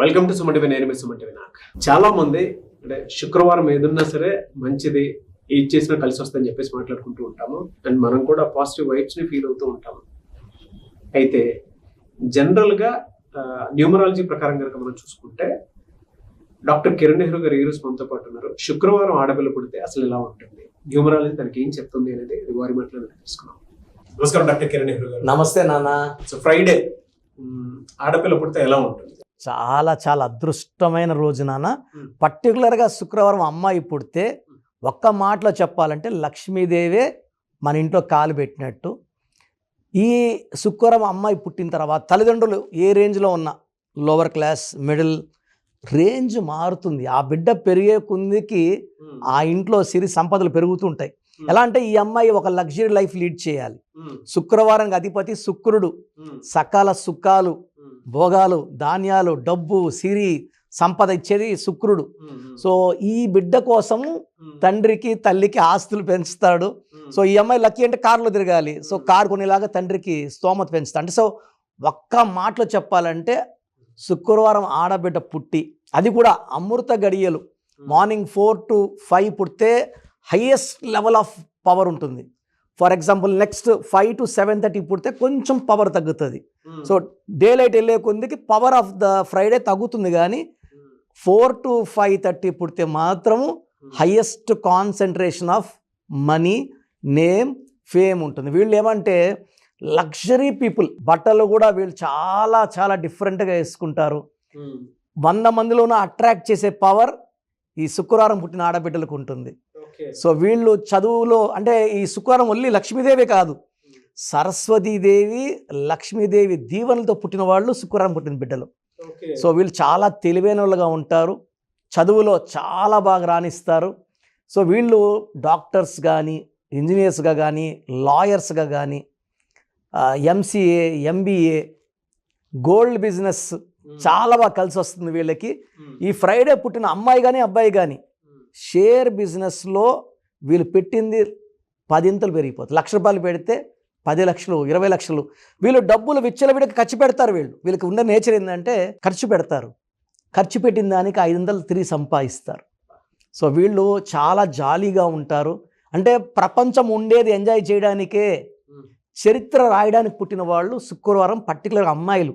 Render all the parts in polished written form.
Welcome to Suman నేను మీ సుమన్ వినాయక్. చాలా మంది అంటే శుక్రవారం ఏదున్నా సరే మంచిది, ఏది చేసినా కలిసి వస్తుందని చెప్పేసి మాట్లాడుకుంటూ ఉంటాము. అండ్ మనం కూడా పాజిటివ్ వైబ్స్ ని ఫీల్ అవుతూ ఉంటాము. అయితే జనరల్ గా న్యూమరాలజీ ప్రకారం కనుక మనం చూసుకుంటే డాక్టర్ కిరణ్ నెహ్రూ గారు ఈ రోజు మనతో పాటు ఉన్నారు. శుక్రవారం ఆడపిల్ల పుడితే అసలు ఎలా ఉంటుంది, న్యూమరాలజీ దానికి ఏం చెప్తుంది అనేది వారి మాటలో తెలుసుకున్నాం. నమస్కారం డాక్టర్ కిరణ్ నెహ్రూ గారు. నమస్తే నాన్న. సో ఫ్రైడే ఆడపిల్ల పుడితే ఎలా ఉంటుంది? చాలా చాలా అదృష్టమైన రోజు నాన్న. పర్టికులర్గా శుక్రవారం అమ్మాయి పుడితే ఒక్క మాటలో చెప్పాలంటే లక్ష్మీదేవే మన ఇంట్లో కాలు పెట్టినట్టు. ఈ శుక్రవారం అమ్మాయి పుట్టిన తర్వాత తల్లిదండ్రులు ఏ రేంజ్లో ఉన్న లోవర్ క్లాస్ మిడిల్ రేంజ్ మారుతుంది. ఆ బిడ్డ పెరిగే కొందికి ఆ ఇంట్లో సిరి సంపదలు పెరుగుతుంటాయి. ఎలా అంటే ఈ అమ్మాయి ఒక లగ్జరీ లైఫ్ లీడ్ చేయాలి. శుక్రవారం అధిపతి శుక్రుడు. సకాల సుఖాలు, భోగాలు, ధాన్యాలు, డబ్బు, సిరి సంపద ఇచ్చేది శుక్రుడు. సో ఈ బిడ్డ కోసము తండ్రికి తల్లికి ఆస్తులు పెంచుతాడు. సో ఈ అమ్మాయి లక్కీ అంటే కారులో తిరగాలి. సో కారు కొనేలాగా తండ్రికి స్తోమత పెంచుతాడు. అంటే సో ఒక్క మాటలో చెప్పాలంటే శుక్రవారం ఆడబిడ్డ పుట్టి, అది కూడా అమృత గడియలు మార్నింగ్ 4 to 5 పుడితే హైయెస్ట్ లెవెల్ ఆఫ్ పవర్ ఉంటుంది. ఫర్ ఎగ్జాంపుల్ నెక్స్ట్ 5 to 7:30 పుడితే కొంచెం పవర్ తగ్గుతుంది. సో డే లైట్ వెళ్ళే కొందికి పవర్ ఆఫ్ ద ఫ్రైడే తగ్గుతుంది. కానీ 4 to 5:30 పుడితే మాత్రము highest concentration of money, name, fame ఉంటుంది. వీళ్ళు ఏమంటే లగ్జరీ పీపుల్. బట్టలు కూడా వీళ్ళు చాలా చాలా డిఫరెంట్గా వేసుకుంటారు. 100 మందిలోనూ అట్రాక్ట్ చేసే పవర్ ఈ శుక్రవారం పుట్టిన ఆడబిడ్డలకు ఉంటుంది. సో వీళ్ళు చదువులో అంటే ఈ శుక్రవారం ఓన్లీ లక్ష్మీదేవి కాదు, సరస్వతీదేవి, లక్ష్మీదేవి దీవెనలతో పుట్టిన వాళ్ళు శుక్రవారం పుట్టిన బిడ్డలు. సో వీళ్ళు చాలా తెలివైన వాళ్ళుగా ఉంటారు, చదువులో చాలా బాగా రాణిస్తారు. సో వీళ్ళు డాక్టర్స్ కానీ, ఇంజనీర్స్గా కానీ, లాయర్స్గా కానీ, ఎంసీఏ, ఎంబీఏ, గోల్డ్ బిజినెస్ చాలా బాగా కలిసి వస్తుంది వీళ్ళకి. ఈ ఫ్రైడే పుట్టిన అమ్మాయి కానీ అబ్బాయి కానీ షేర్ బిజినెస్లో వీళ్ళు పెట్టింది 10 ఇంతలు పెరిగిపోతుంది. ₹1,00,000 పెడితే 10 లక్షలు, 20 లక్షలు. వీళ్ళు డబ్బులు విచ్చలవిడికి ఖర్చు పెడతారు. వీళ్ళకి ఉన్న నేచర్ ఏంటంటే ఖర్చు పెడతారు. ఖర్చు పెట్టిన దానికి 500 తిరిగి సంపాదిస్తారు. సో వీళ్ళు చాలా జాలీగా ఉంటారు. అంటే ప్రపంచం ఉండేది ఎంజాయ్ చేయడానికే. చరిత్ర రాయడానికి పుట్టిన వాళ్ళు శుక్రవారం పర్టికులర్గా అమ్మాయిలు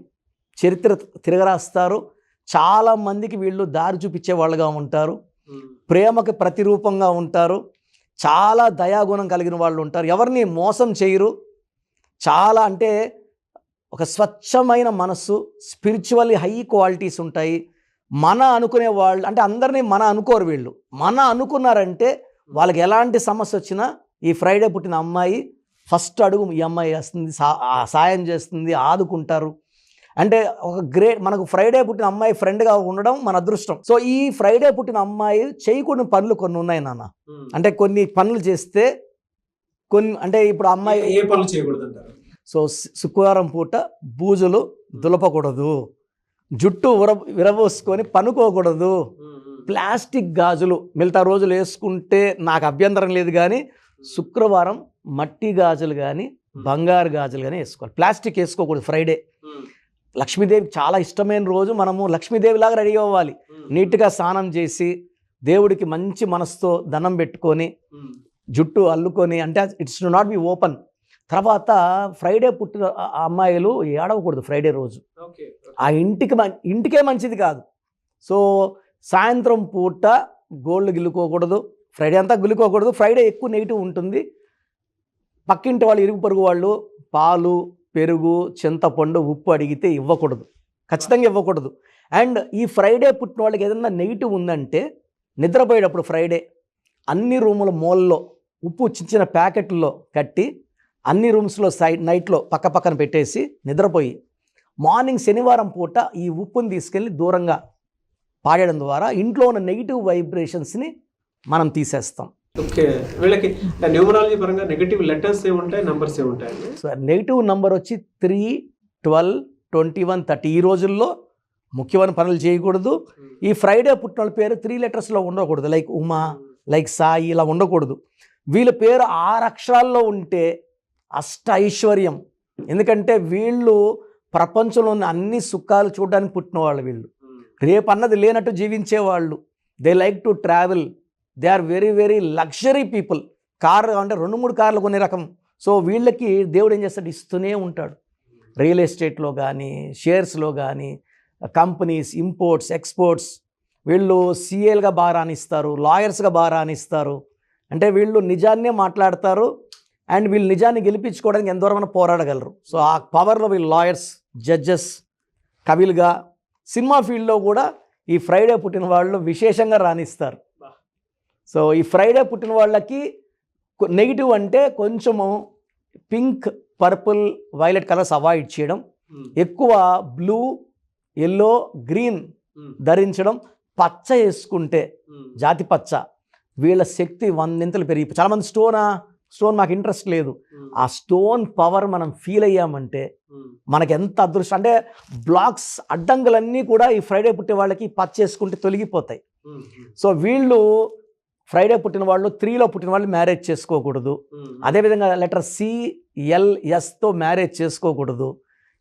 చరిత్ర తిరగరాస్తారు. చాలామందికి వీళ్ళు దారి చూపించే వాళ్ళుగా ఉంటారు. ప్రేమకి ప్రతిరూపంగా ఉంటారు. చాలా దయాగుణం కలిగిన వాళ్ళు ఉంటారు. ఎవరిని మోసం చేయరు. చాలా అంటే ఒక స్వచ్ఛమైన మనస్సు, స్పిరిచువల్లీ హై క్వాలిటీస్ ఉంటాయి. మన అనుకునే వాళ్ళు అంటే అందరినీ మన అనుకోరు. వీళ్ళు మన అనుకున్నారంటే వాళ్ళకి ఎలాంటి సమస్య వచ్చినా ఈ ఫ్రైడే పుట్టిన అమ్మాయి ఫస్ట్ అడుగు ఈ అమ్మాయి వేస్తుంది, సాయం చేస్తుంది, ఆదుకుంటారు. అంటే ఒక గ్రేట్ మనకు ఫ్రైడే పుట్టిన అమ్మాయి ఫ్రెండ్గా ఉండడం మన అదృష్టం. సో ఈ ఫ్రైడే పుట్టిన అమ్మాయి చేయకూడని పనులు కొన్ని ఉన్నాయి నాన్న. అంటే కొన్ని పనులు చేస్తే కొన్ని అంటే ఇప్పుడు అమ్మాయి ఏ పనులు చేయకూడదు అంటారు? సో శుక్రవారం పూట బూజులు దులపకూడదు, జుట్టు విరబోసుకొని పనుకోకూడదు, ప్లాస్టిక్ గాజులు మిగతా రోజులు వేసుకుంటే నాకు అభ్యంతరం లేదు. కానీ శుక్రవారం మట్టి గాజులు కానీ బంగారు గాజులు కానీ వేసుకోవాలి. ప్లాస్టిక్ వేసుకోకూడదు ఫ్రైడే. లక్ష్మీదేవికి చాలా ఇష్టమైన రోజు. మనము లక్ష్మీదేవిలాగా రెడీ అవ్వాలి. నీట్గా స్నానం చేసి దేవుడికి మంచి మనసుతో దండం పెట్టుకొని జుట్టు అల్లుకొని, అంటే it's do not be open. తర్వాత ఫ్రైడే పుట్టిన అమ్మాయిలు ఏడవకూడదు ఫ్రైడే రోజు. ఆ ఇంటికే మంచిది కాదు. సో సాయంత్రం పూట గోల్డ్ గిల్లుకోకూడదు. ఫ్రైడే అంతా గిల్లుకోకూడదు. ఫ్రైడే ఎక్కువ నెగిటివ్ ఉంటుంది. పక్కింటి వాళ్ళు, ఇరుగు పొరుగు వాళ్ళు పాలు, పెరుగు, చింతపండు, ఉప్పు అడిగితే ఇవ్వకూడదు, ఖచ్చితంగా ఇవ్వకూడదు. అండ్ ఈ ఫ్రైడే పుట్టిన వాళ్ళకి ఏదైనా నెగిటివ్ ఉందంటే నిద్రపోయేటప్పుడు ఫ్రైడే అన్ని రూముల మూలలో ఉప్పు చిన్న ప్యాకెట్లో కట్టి అన్ని రూమ్స్లో నైట్లో పక్కన పెట్టేసి నిద్రపోయి మార్నింగ్ శనివారం పూట ఈ ఉప్పుని తీసుకెళ్ళి దూరంగా పాడేయడం ద్వారా ఇంట్లో ఉన్న నెగిటివ్ వైబ్రేషన్స్ని మనం తీసేస్తాం. ఓకే, వీళ్ళకి న్యూమరాలజీ పరంగా నెగటివ్ లెటర్స్ ఏముంటాయి, నంబర్స్ ఏముంటాయి? సో నెగిటివ్ నంబర్ వచ్చి 3, 12, 21, 30. ఈ రోజుల్లో ముఖ్యమైన పనులు చేయకూడదు. ఈ ఫ్రైడే పుట్టిన వాళ్ళ పేరు 3 లెటర్స్లో ఉండకూడదు. లైక్ ఉమా, లైక్ సాయి, ఇలా ఉండకూడదు. వీళ్ళ పేరు 6 అక్షరాల్లో ఉంటే అష్ట ఐశ్వర్యం. ఎందుకంటే వీళ్ళు ప్రపంచంలోని అన్ని సుఖాలు చూడడానికి పుట్టిన వాళ్ళు వీళ్ళు. రేపన్నది లేనట్టు జీవించేవాళ్ళు. They like to travel, they are very very luxury people. Car అంటే 2-3 కార్లు కొనే రకం. సో వీళ్ళకి దేవుడు ఏం చేస్తాడు, ఇస్తూనే ఉంటాడు. రియల్ ఎస్టేట్లో కానీ, షేర్స్లో కానీ, కంపెనీస్, ఇంపోర్ట్స్, ఎక్స్పోర్ట్స్, వీళ్ళు సీఏలుగా బాగా రాణిస్తారు, లాయర్స్గా బాగా రాణిస్తారు. అంటే వీళ్ళు నిజాన్నే మాట్లాడతారు అండ్ వీళ్ళు నిజాన్ని గెలిపించుకోవడానికి ఎంత దూరమైనా పోరాడగలరు. సో ఆ పవర్లో వీళ్ళు లాయర్స్, జడ్జెస్, కవిలుగా, సినిమా ఫీల్డ్లో కూడా ఈ ఫ్రైడే పుట్టిన వాళ్ళు విశేషంగా రాణిస్తారు. సో ఈ ఫ్రైడే పుట్టిన వాళ్ళకి నెగిటివ్ అంటే కొంచెము pink, purple, violet colours avoid చేయడం, ఎక్కువ బ్లూ, ఎల్లో, గ్రీన్ ధరించడం, పచ్చ వేసుకుంటే జాతి పచ్చ వీళ్ళ శక్తి 100 పెరిగి. చాలామంది స్టోన్ మాకు ఇంట్రెస్ట్ లేదు. ఆ స్టోన్ పవర్ మనం ఫీల్ అయ్యామంటే మనకి ఎంత అదృష్టం. అంటే బ్లాక్స్, అడ్డంకులన్నీ కూడా ఈ ఫ్రైడే పుట్టే వాళ్ళకి పచ్చ వేసుకుంటే తొలగిపోతాయి. సో వీళ్ళు ఫ్రైడే పుట్టిన వాళ్ళు, 3లో పుట్టిన వాళ్ళు మ్యారేజ్ చేసుకోకూడదు. అదేవిధంగా లెటర్ CLSతో మ్యారేజ్ చేసుకోకూడదు.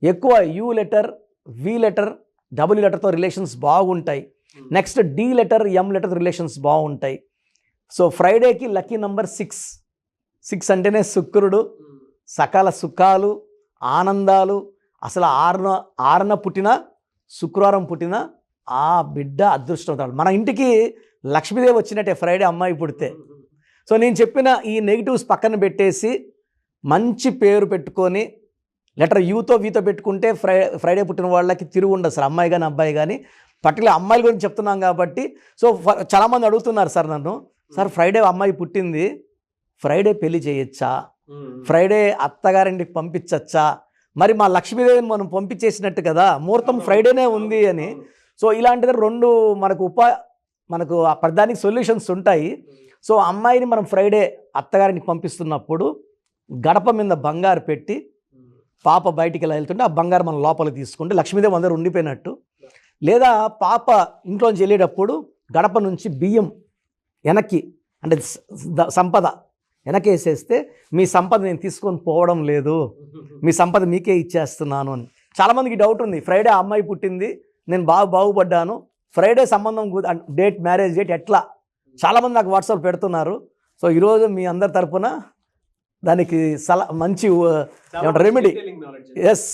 ఎక్కువ U letter, V letter, W లెటర్తో రిలేషన్స్ బాగుంటాయి. Next D letter, M letter relations బాగుంటాయి. సో ఫ్రైడేకి లక్కీ నంబర్ 6 అంటేనే శుక్రుడు, సకల సుఖాలు, ఆనందాలు. అసలు ఆరున పుట్టిన, శుక్రవారం పుట్టిన ఆ బిడ్డ అదృష్టవంతుడు. మన ఇంటికి లక్ష్మీదేవి వచ్చినట్టే ఫ్రైడే అమ్మాయి పుడితే. సో నేను చెప్పిన ఈ నెగిటివ్స్ పక్కన పెట్టేసి మంచి పేరు పెట్టుకొని లెటర్ Uతో Vతో పెట్టుకుంటే ఫ్రైడే పుట్టిన వాళ్ళకి తిరుగు ఉండదు సార్, అమ్మాయి కానీ అబ్బాయి కానీ. పర్టికులర్ అమ్మాయిల గురించి చెప్తున్నాం కాబట్టి. సో చాలామంది అడుగుతున్నారు సార్ నన్ను, సార్ ఫ్రైడే అమ్మాయి పుట్టింది, ఫ్రైడే పెళ్లి చేయొచ్చా, ఫ్రైడే అత్తగారింటికి పంపించచ్చా, మరి మా లక్ష్మీదేవిని మనం పంపించేసినట్టు కదా, ముహూర్తం ఫ్రైడేనే ఉంది అని. సో ఇలాంటిది 2 మనకు ఆ ప్రధానికి సొల్యూషన్స్ ఉంటాయి. సో అమ్మాయిని మనం ఫ్రైడే అత్తగారికి పంపిస్తున్నప్పుడు గడప మీద బంగారు పెట్టి పాప బయటికి ఎలా వెళ్తుంటే ఆ బంగారు మనం లోపలికి తీసుకుంటే లక్ష్మీదేవి అందరూ ఉండిపోయినట్టు. లేదా పాప ఇంట్లోంచి వెళ్ళేటప్పుడు గడప నుంచి బియ్యం వెనక్కి, అంటే సంపద వెనకేసేస్తే మీ సంపద నేను తీసుకొని పోవడం లేదు, మీ సంపద మీకే ఇచ్చేస్తున్నాను అని. చాలామందికి డౌట్ ఉంది, ఫ్రైడే అమ్మాయి పుట్టింది, నేను బాగుపడ్డాను, ఫ్రైడే సంబంధం డేట్, మ్యారేజ్ డేట్ ఎట్లా? చాలామంది నాకు వాట్సాప్ పెడుతున్నారు. సో ఈరోజు మీ అందరి తరపున దానికి మంచి రెమెడీ. ఎస్,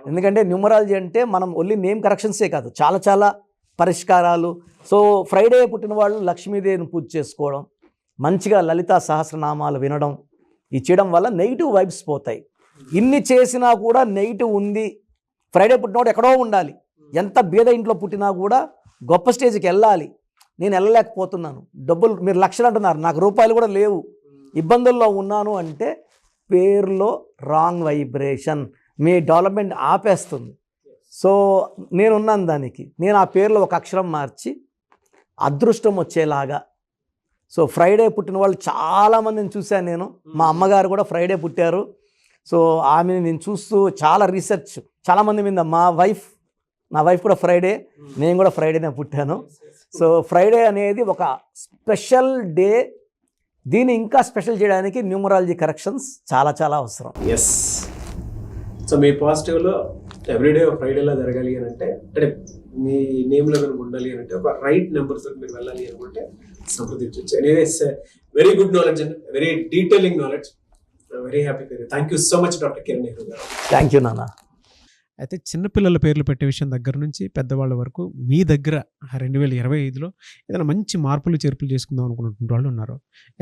ఎందుకంటే న్యూమరాలజీ అంటే మనం ఓన్లీ నేమ్ కరెక్షన్సే కాదు, చాలా పరిష్కారాలు. సో ఫ్రైడే పుట్టిన వాళ్ళు లక్ష్మీదేవిని పూజ చేసుకోవడం, మంచిగా లలితా సహస్రనామాలు వినడం, ఇది చేయడం వల్ల నెగిటివ్ వైబ్స్ పోతాయి. ఇన్ని చేసినా కూడా నెగిటివ్ ఉంది. ఫ్రైడే పుట్టినవాడు ఎక్కడో ఉండాలి, ఎంత బీద ఇంట్లో పుట్టినా కూడా గొప్ప స్టేజ్కి వెళ్ళాలి. నేను వెళ్ళలేకపోతున్నాను, డబ్బులు మీరు లక్షలు అంటున్నారు, నాకు రూపాయలు కూడా లేవు, ఇబ్బందుల్లో ఉన్నాను అంటే పేరులో రాంగ్ వైబ్రేషన్, మీ డెవలప్మెంట్ ఆపేస్తుంది. సో నేనున్నాను దానికి, నేను ఆ పేరులో ఒక అక్షరం మార్చి అదృష్టం వచ్చేలాగా. సో ఫ్రైడే పుట్టిన వాళ్ళు చాలామందిని చూశాను నేను. మా అమ్మగారు కూడా ఫ్రైడే పుట్టారు. సో ఆమెను నేను చూస్తూ చాలా రీసెర్చ్ చాలామంది మీద. నా వైఫ్ కూడా ఫ్రైడే, నేను కూడా ఫ్రైడేనే పుట్టాను. సో ఫ్రైడే అనేది ఒక స్పెషల్ డే. దీన్ని ఇంకా స్పెషల్ చేయడానికి న్యూమరాలజీ కరెక్షన్స్ చాలా అవసరం. ఎస్. సో మీ పాజిటివ్లో ఎవ్రీడే ఫ్రైడేలా జరగాలి అని అంటే మీ నేమ్లో కనుక ఉండాలి అని అంటే ఒక రైట్ నెంబర్స్ మీరు వెళ్ళాలి అనుకుంటే సంప్రదించవచ్చు. Anyways, very good knowledge and very detailing knowledge. Very happy. Thank you so much doctor Kiran Nehru గారు. థ్యాంక్ యూ నాన్న. అయితే చిన్నపిల్లల పేర్లు పెట్టే విషయం దగ్గర నుంచి పెద్దవాళ్ళ వరకు మీ దగ్గర 2025లో ఏదైనా మంచి మార్పులు చేర్పులు చేసుకుందాం అనుకుంటున్న వాళ్ళు ఉన్నారు.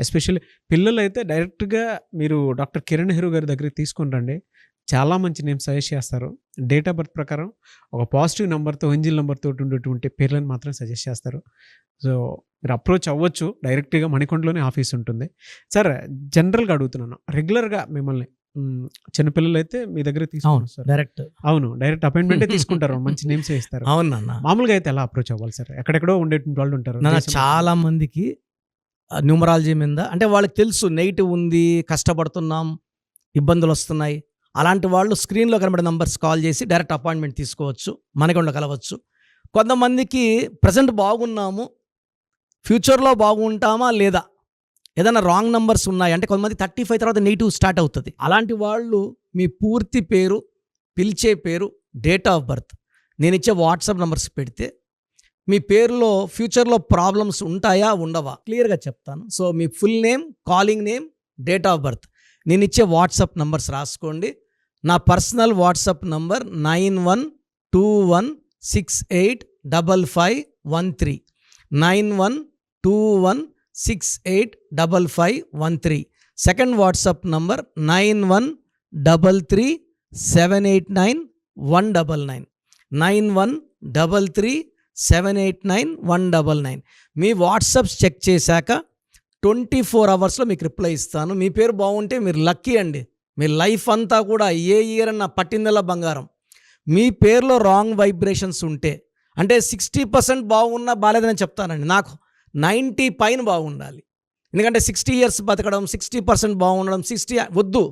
ఎస్పెషల్లీ పిల్లలు అయితే డైరెక్ట్గా మీరు డాక్టర్ కిరణ్ నెహ్రూ గారి దగ్గరికి తీసుకొని రండి. చాలా మంచి నేమ్స్ సజెస్ట్ చేస్తారు. డేట్ ఆఫ్ బర్త్ ప్రకారం ఒక పాజిటివ్ నెంబర్తో, ఎంజిల్ నెంబర్తో ఉండేటువంటి పేర్లను మాత్రం సజెస్ట్ చేస్తారు. సో మీరు అప్రోచ్ అవ్వచ్చు. డైరెక్ట్గా మణికొండలోనే ఆఫీస్ ఉంటుంది. సార్ జనరల్గా అడుగుతున్నాను, రెగ్యులర్గా మిమ్మల్ని చిన్నపిల్లలు అయితే మీ దగ్గర తీసుకుంటారు సార్? డైరెక్ట్ అపాయింట్మెంటే తీసుకుంటారు, మంచి నేమ్స్ ఇస్తారు. అవునన్నా. మామూలుగా అయితే ఎలా అప్రోచ్ అవ్వాలి సార్? ఎక్కడెక్కడో ఉండేటువంటి వాళ్ళు ఉంటారు. చాలా మందికి న్యూమరాలజీ మీద అంటే వాళ్ళకి తెలుసు నెగిటివ్ ఉంది, కష్టపడుతున్నాం, ఇబ్బందులు వస్తున్నాయి. అలాంటి వాళ్ళు స్క్రీన్లో కనబడే నంబర్స్ కాల్ చేసి డైరెక్ట్ అపాయింట్మెంట్ తీసుకోవచ్చు, మనకొండ కలవచ్చు. కొంతమందికి ప్రజెంట్ బాగున్నాము, ఫ్యూచర్లో బాగుంటామా లేదా, ఏదైనా రాంగ్ నంబర్స్ ఉన్నాయి అంటే కొంతమంది 35 తర్వాత నెగిటివ్ స్టార్ట్ అవుతుంది. అలాంటి వాళ్ళు మీ పూర్తి పేరు, పిలిచే పేరు, డేట్ ఆఫ్ బర్త్ నేను ఇచ్చే వాట్సాప్ నంబర్స్ పెడితే మీ పేరులో ఫ్యూచర్లో ప్రాబ్లమ్స్ ఉంటాయా ఉండవా క్లియర్గా చెప్తాను. So me full name, calling name, date of birth, నేను ఇచ్చే వాట్సాప్ నంబర్స్ రాసుకోండి. నా personal WhatsApp number 9121685513, 9121685513. Second WhatsApp number 9133789199, 9133789199. మీ వాట్సాప్స్ చెక్ చేశాక 24 అవర్స్లో మీకు రిప్లై ఇస్తాను. మీ పేరు బాగుంటే మీరు లక్కీ అండి. మీ లైఫ్ అంతా కూడా ఏ ఇయర్ అన్న పట్టిందల్లా బంగారం. మీ పేరులో రాంగ్ వైబ్రేషన్స్ ఉంటే, అంటే 60% బాగున్నా బాలేదని చెప్తానండి. నాకు 90 పైన బాగుండాలి. ఎందుకంటే 60 ఇయర్స్ బతకడం, 60% బాగుండడం, 60 వద్దు.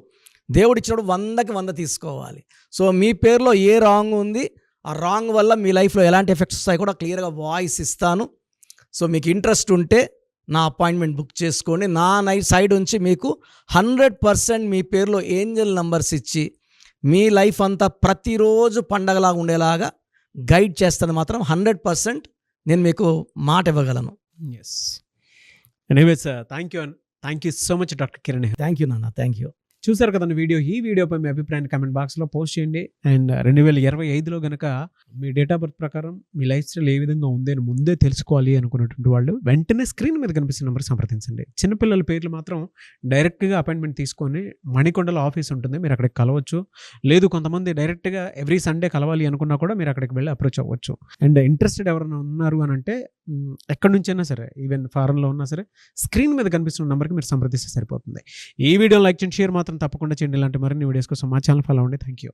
దేవుడు ఇచ్చినప్పుడు 100కి 100 తీసుకోవాలి. సో మీ పేరులో ఏ రాంగ్ ఉంది, ఆ రాంగ్ వల్ల మీ లైఫ్లో ఎలాంటి ఎఫెక్ట్స్ వస్తాయి కూడా క్లియర్గా వాయిస్ ఇస్తాను. సో మీకు ఇంట్రెస్ట్ ఉంటే నా అపాయింట్మెంట్ బుక్ చేసుకోండి. నా సైడ్ నుంచి మీకు 100% మీ పేరులో ఏంజల్ నంబర్స్ ఇచ్చి మీ లైఫ్ అంతా ప్రతిరోజు పండగలాగా ఉండేలాగా గైడ్ చేస్తాను. మాత్రం 100% నేను మీకు మాట ఇవ్వగలను. Yes, anyways thank you so much doctor Kiran. Thank you నాన్న, థ్యాంక్ యూ. చూసారు కదండి వీడియో. ఈ వీడియోపై మీ అభిప్రాయాన్ని కామెంట్ బాక్స్లో పోస్ట్ చేయండి. అండ్ 2025లో కనుక మీ డేట్ ఆఫ్ బర్త్ ప్రకారం మీ లైఫ్ స్టైల్ ఏ విధంగా ఉంది అని ముందే తెలుసుకోవాలి అనుకున్నటువంటి వాళ్ళు వెంటనే స్క్రీన్ మీద కనిపిస్తున్న నెంబర్ సంప్రదించండి. చిన్నపిల్లల పేర్లు మాత్రం డైరెక్ట్గా అపాయింట్మెంట్ తీసుకొని మణికొండలో ఆఫీస్ ఉంటుంది, మీరు అక్కడికి కలవచ్చు. లేదు కొంతమంది డైరెక్ట్గా ఎవ్రీ సండే కలవాలి అనుకున్నా కూడా మీరు అక్కడికి వెళ్ళి అప్రోచ్ అవ్వచ్చు. అండ్ ఇంట్రెస్టెడ్ ఎవరైనా ఉన్నారు అని అంటే ఎక్కడి నుంచైనా సరే, ఈవెన్ ఫారెన్లో ఉన్నా సరే, స్క్రీన్ మీద కనిపిస్తున్న నెంబర్కి మీరు సంప్రదిస్తే సరిపోతుంది. ఈ వీడియో లైక్ చేయండి, షేర్ మాత్రం తప్పకుండా చేయండి. ఇలాంటి మరిన్ని వీడియోస్ కోసం మా ఛానల్ ఫాలో అవ్వండి. Thank you.